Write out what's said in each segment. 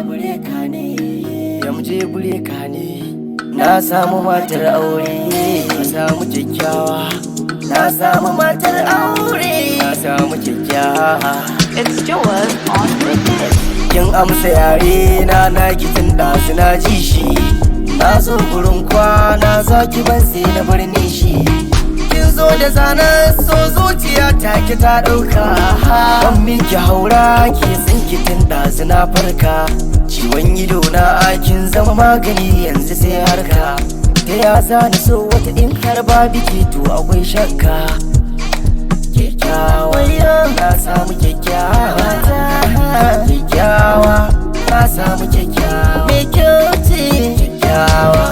bureka ne, yamje bureka ne. Na samu matar aure, na samu kyakkyawa. Na samu matar aure, na samu kyakkyawa. It's Joel on with this. Kin amsa yare na kitin ɗazu na ji shi. Na zo gurin kwana zaki ban sai na birni shi. Kin zo da zanen so zuciya ta ki ta ɗauka. Ban miki haura ke tsinkitin ɗazu na farka. Ciwon ido na kin zama magani yanzu sai harka. Ta ya zani so wata in har ba biki to akwai shakka. Kyakkyawa na samu kyakkyawa. Kyakkyawa na samu kyakkyawa. Mai kyauti kyakkyawa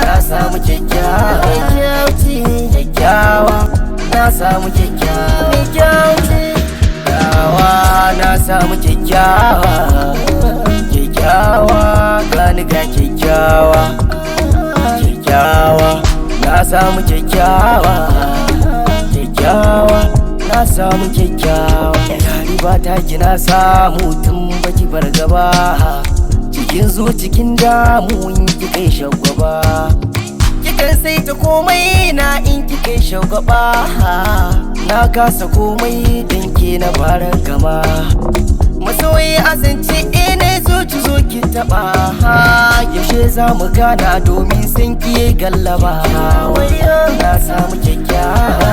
na samu kyakkyawa. Mai kyauti kyakkyawa na samu kyakkyawa. Mai kyauti kyakkyawa na samu kyakkyawa. Kyakkyawa gani ga kyakkyawa. Kyakkyawa na samu kyakkyawa. Kyakkyawa na samu kyakkyawa. Yari ba ta kina samu tun baki bar gaba. Cikin zo cikin damu in ki kai shagwaba. Kikan sai ta komai na in ki kai shagwaba. Na kasa komai dan ke na fara gama. Masoyi azance ina zuci zo ki taba. Yaushe za mu gana domin san kiye gallaba. Na samu kyakkyawa.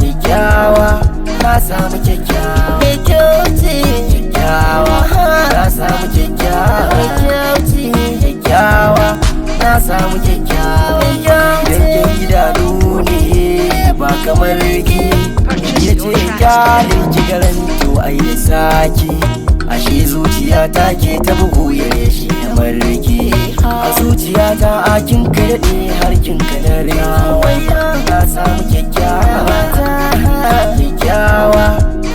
Kyakkyawa na samu kyakkyawa. Mai kyauti kyakkyawa na samu kyakkyawa. Mai kyauti kyakkyawa na samu kyakkyawa. Dangen idanu ne ba kamar ki. Yace kyalin ki garanto ai da saki. Ashe zuciya ta ke ta bugu ya shi kamar ki. A zuciya ta akin ka daɗe har kin ka dare. Na samu kyakkyawa. Kyakkyawa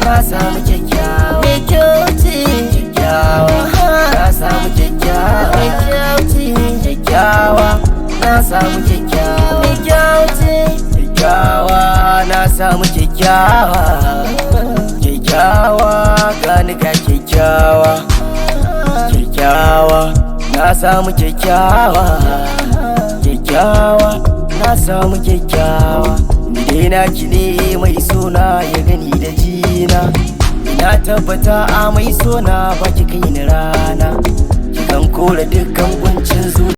na samu kyakkyawa. Mai kyauti kyakkyawa na samu kyakkyawa. Mai kyauti kyakkyawa na samu kyakkyawa. Mai kyauti kyakkyawa na samu kyakkyawa. Kyakkyawa gani ga kyakkyawa. Kyakkyawa na samu kyakkyawa. Kyakkyawa na samu kyakkyawa. Ni dai naki ne mai sona ya gani da jina. Ina tabbata a mai sona baki kai ni rana. Kikan kore dukkan kuncin zuciya.